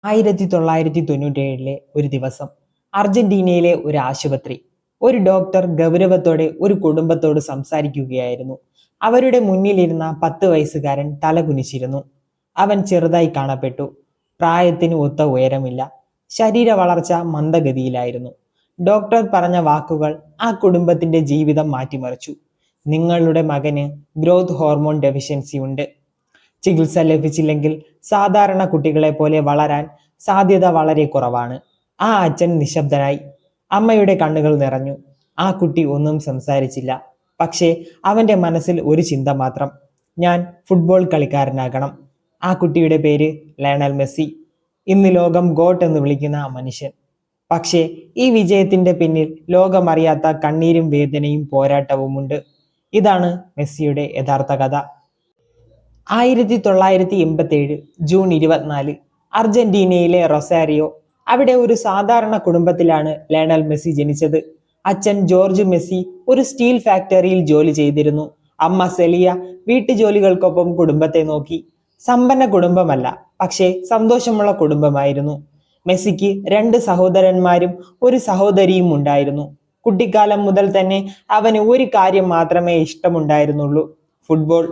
1997 ഒരു ദിവസം അർജന്റീനയിലെ ഒരു ആശുപത്രി. ഒരു ഡോക്ടർ ഗൗരവത്തോടെ ഒരു കുടുംബത്തോട് സംസാരിക്കുകയായിരുന്നു. അവരുടെ മുന്നിലിരുന്ന 10 വയസ്സുകാരൻ തല കുനിച്ചിരുന്നു. അവൻ ചെറുതായി കാണപ്പെട്ടു. പ്രായത്തിന് ഒത്ത ഉയരമില്ല. ശരീര വളർച്ച മന്ദഗതിയിലായിരുന്നു. ഡോക്ടർ പറഞ്ഞ വാക്കുകൾ ആ കുടുംബത്തിന്റെ ജീവിതം മാറ്റിമറിച്ചു. നിങ്ങളുടെ മകന് ഗ്രോത്ത് ഹോർമോൺ ഡെഫിഷ്യൻസി ഉണ്ട്. ചികിത്സ ലഭിച്ചില്ലെങ്കിൽ സാധാരണ കുട്ടികളെ പോലെ വളരാൻ സാധ്യത വളരെ കുറവാണ്. ആ അച്ഛൻ നിശബ്ദനായി. അമ്മയുടെ കണ്ണുകൾ നിറഞ്ഞു. ആ കുട്ടി ഒന്നും സംസാരിച്ചില്ല. പക്ഷേ അവന്റെ മനസ്സിൽ ഒരു ചിന്ത മാത്രം: ഞാൻ ഫുട്ബോൾ കളിക്കാരനാകണം. ആ കുട്ടിയുടെ പേര് ലയണൽ മെസ്സി. ഇന്ന് ലോകം ഗോട്ട് എന്ന് വിളിക്കുന്ന ആ മനുഷ്യൻ. പക്ഷേ ഈ വിജയത്തിന്റെ പിന്നിൽ ലോകമറിയാത്ത കണ്ണീരും വേദനയും പോരാട്ടവുമുണ്ട്. ഇതാണ് മെസ്സിയുടെ യഥാർത്ഥ കഥ. 1987 ജൂൺ 24 അർജന്റീനയിലെ റൊസാരിയോ. അവിടെ ഒരു സാധാരണ കുടുംബത്തിലാണ് ലയണൽ മെസ്സി ജനിച്ചത്. അച്ഛൻ ജോർജ് മെസ്സി ഒരു സ്റ്റീൽ ഫാക്ടറിയിൽ ജോലി ചെയ്തിരുന്നു. അമ്മ സെലിയ വീട്ടുജോലികൾക്കൊപ്പം കുടുംബത്തെ നോക്കി. സമ്പന്ന കുടുംബമല്ല, പക്ഷേ സന്തോഷമുള്ള കുടുംബമായിരുന്നു. മെസ്സിക്ക് 2 സഹോദരന്മാരും ഒരു സഹോദരിയും ഉണ്ടായിരുന്നു. കുട്ടിക്കാലം മുതൽ തന്നെ അവന് ഒരു കാര്യം മാത്രമേ ഇഷ്ടമുണ്ടായിരുന്നുള്ളൂ: ഫുട്ബോൾ.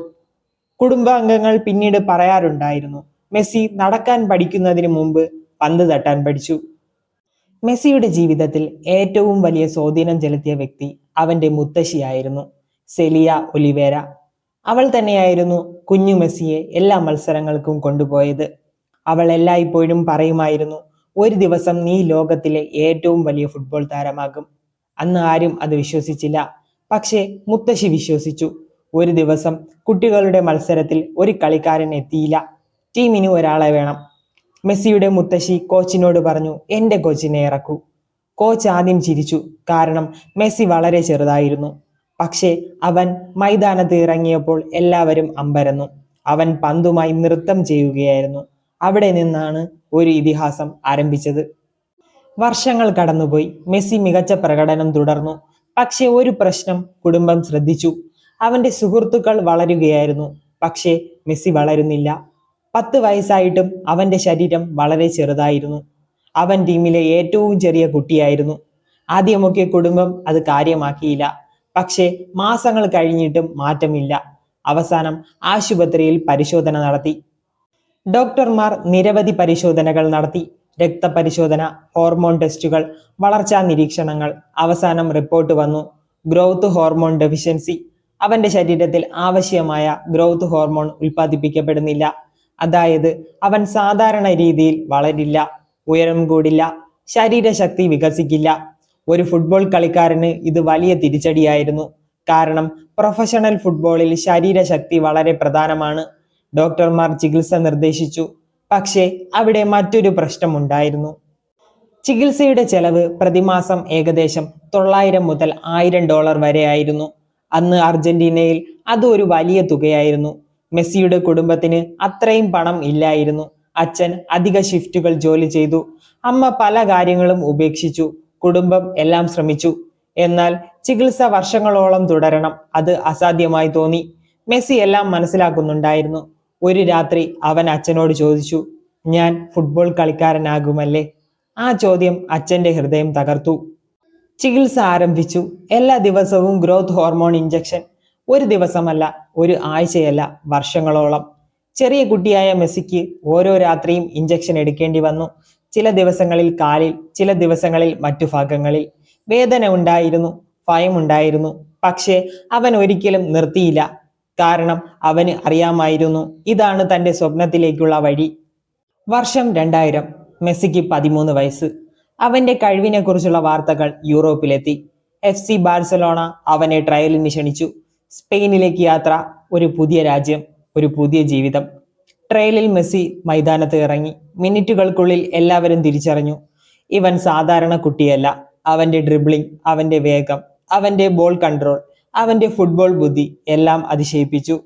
കുടുംബാംഗങ്ങൾ പിന്നീട് പറയാറുണ്ടായിരുന്നു, മെസ്സി നടക്കാൻ പഠിക്കുന്നതിന് മുമ്പ് പന്ത് തട്ടാൻ പഠിച്ചു. മെസ്സിയുടെ ജീവിതത്തിൽ ഏറ്റവും വലിയ സ്വാധീനം ചെലുത്തിയ വ്യക്തി അവന്റെ മുത്തശ്ശിയായിരുന്നു, സെലിയ ഒലിവേര. അവൾ തന്നെയായിരുന്നു കുഞ്ഞു മെസ്സിയെ എല്ലാ മത്സരങ്ങൾക്കും കൊണ്ടുപോയത്. അവൾ എല്ലായ്പ്പോഴും പറയുമായിരുന്നു, ഒരു ദിവസം നീ ലോകത്തിലെ ഏറ്റവും വലിയ ഫുട്ബോൾ താരമാകും. അന്ന് ആരും അത് വിശ്വസിച്ചില്ല. പക്ഷേ മുത്തശ്ശി വിശ്വസിച്ചു. ഒരു ദിവസം കുട്ടികളുടെ മത്സരത്തിൽ ഒരു കളിക്കാരൻ എത്തിയില്ല. ടീമിന് ഒരാളെ വേണം. മെസ്സിയുടെ മുത്തശ്ശി കോച്ചിനോട് പറഞ്ഞു, എൻ്റെ കോച്ചിനെ ഇറക്കൂ. കോച്ച് ആദ്യം ചിരിച്ചു, കാരണം മെസ്സി വളരെ ചെറുതായിരുന്നു. പക്ഷേ അവൻ മൈതാനത്ത് ഇറങ്ങിയപ്പോൾ എല്ലാവരും അമ്പരന്നു. അവൻ പന്തുമായി നൃത്തം ചെയ്യുകയായിരുന്നു. അവിടെ നിന്നാണ് ഒരു ഇതിഹാസം ആരംഭിച്ചത്. വർഷങ്ങൾ കടന്നുപോയി. മെസ്സി മികച്ച പ്രകടനം തുടർന്നു. പക്ഷേ ഒരു പ്രശ്നം കുടുംബം ശ്രദ്ധിച്ചു. അവന്റെ സുഹൃത്തുക്കൾ വളരുകയായിരുന്നു, പക്ഷേ മെസ്സി വളരുന്നില്ല. 10 വയസ്സായിട്ടും അവന്റെ ശരീരം വളരെ ചെറുതായിരുന്നു. അവൻ ടീമിലെ ഏറ്റവും ചെറിയ കുട്ടിയായിരുന്നു. ആദ്യമൊക്കെ കുടുംബം അത് കാര്യമാക്കിയില്ല. പക്ഷേ മാസങ്ങൾ കഴിഞ്ഞിട്ടും മാറ്റമില്ല. അവസാനം ആശുപത്രിയിൽ പരിശോധന നടത്തി. ഡോക്ടർമാർ നിരവധി പരിശോധനകൾ നടത്തി: രക്തപരിശോധന, ഹോർമോൺ ടെസ്റ്റുകൾ, വളർച്ചാ നിരീക്ഷണങ്ങൾ. അവസാനം റിപ്പോർട്ട് വന്നു: ഗ്രോത്ത് ഹോർമോൺ ഡെഫിഷ്യൻസി. അവന്റെ ശരീരത്തിൽ ആവശ്യമായ ഗ്രോത്ത് ഹോർമോൺ ഉൽപ്പാദിപ്പിക്കപ്പെടുന്നില്ല. അതായത് അവൻ സാധാരണ രീതിയിൽ വളരില്ല, ഉയരം കൂടില്ല, ശരീരശക്തി വികസിക്കില്ല. ഒരു ഫുട്ബോൾ കളിക്കാരന് ഇത് വലിയ തിരിച്ചടിയായിരുന്നു. കാരണം പ്രൊഫഷണൽ ഫുട്ബോളിൽ ശരീരശക്തി വളരെ പ്രധാനമാണ്. ഡോക്ടർമാർ ചികിത്സ നിർദ്ദേശിച്ചു. പക്ഷേ അവിടെ മറ്റൊരു പ്രശ്നമുണ്ടായിരുന്നു. ചികിത്സയുടെ ചെലവ് പ്രതിമാസം ഏകദേശം $900 മുതൽ $1000 വരെ ആയിരുന്നു. അന്ന് അർജന്റീനയിൽ അത് ഒരു വലിയ തുകയായിരുന്നു. മെസ്സിയുടെ കുടുംബത്തിന് അത്രയും പണം ഇല്ലായിരുന്നു. അച്ഛൻ അധിക ഷിഫ്റ്റുകൾ ജോലി ചെയ്തു. അമ്മ പല കാര്യങ്ങളും ഉപേക്ഷിച്ചു. കുടുംബം എല്ലാം ശ്രമിച്ചു. എന്നാൽ ചികിത്സ വർഷങ്ങളോളം തുടരണം. അത് അസാധ്യമായി തോന്നി. മെസ്സി എല്ലാം മനസ്സിലാക്കുന്നുണ്ടായിരുന്നു. ഒരു രാത്രി അവൻ അച്ഛനോട് ചോദിച്ചു, ഞാൻ ഫുട്ബോൾ കളിക്കാരനാകുമല്ലേ? ആ ചോദ്യം അച്ഛന്റെ ഹൃദയം തകർത്തു. ചികിത്സ ആരംഭിച്ചു. എല്ലാ ദിവസവും ഗ്രോത്ത് ഹോർമോൺ ഇഞ്ചക്ഷൻ. ഒരു ദിവസമല്ല, ഒരു ആഴ്ചയല്ല, വർഷങ്ങളോളം. ചെറിയ കുട്ടിയായ മെസ്സിക്ക് ഓരോ രാത്രിയും ഇഞ്ചക്ഷൻ എടുക്കേണ്ടി വന്നു. ചില ദിവസങ്ങളിൽ കാലിൽ, ചില ദിവസങ്ങളിൽ മറ്റു ഭാഗങ്ങളിൽ. വേദന ഉണ്ടായിരുന്നു, ഭയമുണ്ടായിരുന്നു. പക്ഷേ അവൻ ഒരിക്കലും നിർത്തിയില്ല. കാരണം അവന് അറിയാമായിരുന്നു, ഇതാണ് തൻ്റെ സ്വപ്നത്തിലേക്കുള്ള വഴി. വർഷം 2000. മെസ്സിക്ക് 13 വയസ്സ്. അവന്റെ കഴിവിനെക്കുറിച്ചുള്ള വാർത്തകൾ യൂറോപ്പിലെത്തി. FC ബാഴ്സലോണ അവനെ ട്രയലിന് ക്ഷണിച്ചു. സ്പെയിനിലേക്ക് യാത്ര, ഒരു പുതിയ രാജ്യം, ഒരു പുതിയ ജീവിതം. ട്രയലിൽ മെസ്സി മൈതാനത്ത് ഇറങ്ങി. മിനിറ്റുകൾക്കുള്ളിൽ എല്ലാവരും തിരിച്ചറിഞ്ഞു, ഇവൻ സാധാരണ കുട്ടിയല്ല. അവന്റെ ഡ്രിബ്ലിംഗ്, അവന്റെ വേഗം, അവന്റെ ബോൾ കൺട്രോൾ, അവന്റെ ഫുട്ബോൾ ബുദ്ധി എല്ലാം അതിശയിപ്പിച്ചു.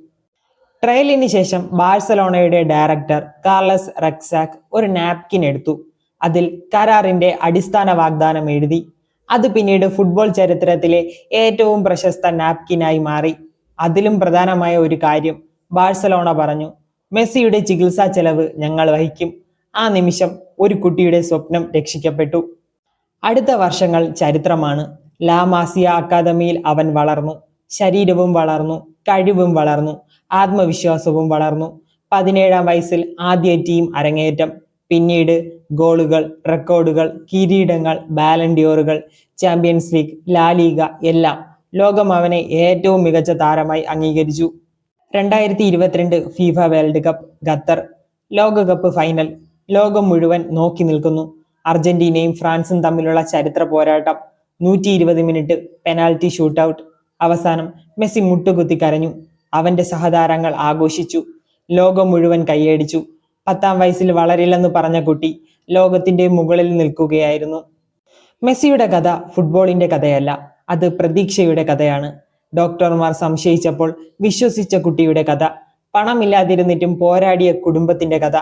ട്രയലിന് ശേഷം ബാഴ്സലോണയുടെ ഡയറക്ടർ കാർലസ് റക്സാക്ക് ഒരു നാപ്കിൻ എടുത്തു. അതിൽ കരാറിന്റെ അടിസ്ഥാന വാഗ്ദാനം എഴുതി. അത് പിന്നീട് ഫുട്ബോൾ ചരിത്രത്തിലെ ഏറ്റവും പ്രശസ്ത നാപ്കിനായി മാറി. അതിലും പ്രധാനമായ ഒരു കാര്യം ബാഴ്സലോണ പറഞ്ഞു: മെസ്സിയുടെ ചികിത്സാ ചെലവ് ഞങ്ങൾ വഹിക്കും. ആ നിമിഷം ഒരു കുട്ടിയുടെ സ്വപ്നം രക്ഷിക്കപ്പെട്ടു. അടുത്ത വർഷങ്ങൾ ചരിത്രമാണ്. ലാ മാസിയ അക്കാദമിയിൽ അവൻ വളർന്നു. ശരീരവും വളർന്നു, കഴിവും വളർന്നു, ആത്മവിശ്വാസവും വളർന്നു. 17-ാം വയസ്സിൽ ആദ്യ ടീം അരങ്ങേറ്റം. പിന്നീട് ഗോളുകൾ, റെക്കോർഡുകൾ, കിരീടങ്ങൾ, ബാലൻഡിയോറുകൾ, ചാമ്പ്യൻസ് ലീഗ്, ലാ ലീഗ എല്ലാം. ലോകം അവനെ ഏറ്റവും മികച്ച താരമായി അംഗീകരിച്ചു. 2022 ഫിഫ വേൾഡ് കപ്പ് ഖത്തർ. ലോകകപ്പ് ഫൈനൽ. ലോകം മുഴുവൻ നോക്കി നിൽക്കുന്നു. അർജന്റീനയും ഫ്രാൻസും തമ്മിലുള്ള ചരിത്ര പോരാട്ടം. 120 മിനിറ്റ് പെനാൽറ്റി ഷൂട്ടൌട്ട്. അവസാനം മെസ്സി മുട്ടുകുത്തി കരഞ്ഞു. അവന്റെ സഹതാരങ്ങൾ ആഘോഷിച്ചു. ലോകം മുഴുവൻ കൈയടിച്ചു. 10-ാം വയസ്സിൽ വളരില്ലെന്ന് പറഞ്ഞ കുട്ടി ലോകത്തിന്റെ മുകളിൽ നിൽക്കുകയായിരുന്നു. മെസ്സിയുടെ കഥ ഫുട്ബോളിന്റെ കഥയല്ല, അത് പ്രതീക്ഷയുടെ കഥയാണ്. ഡോക്ടർമാർ സംശയിച്ചപ്പോൾ വിശ്വസിച്ച കുട്ടിയുടെ കഥ. പണമില്ലാതിരുന്നിട്ടും പോരാടിയ കുടുംബത്തിന്റെ കഥ.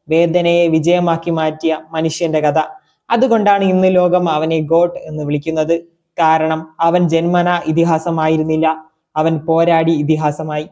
വേദനയെ വിജയമാക്കി മാറ്റിയ മനുഷ്യന്റെ കഥ. അതുകൊണ്ടാണ് ഇന്ന് ലോകം അവനെ ഗോട്ട് എന്ന് വിളിക്കുന്നത്. കാരണം അവൻ ജന്മനാ ഇതിഹാസമായിരുന്നില്ല, അവൻ പോരാടി ഇതിഹാസമായി.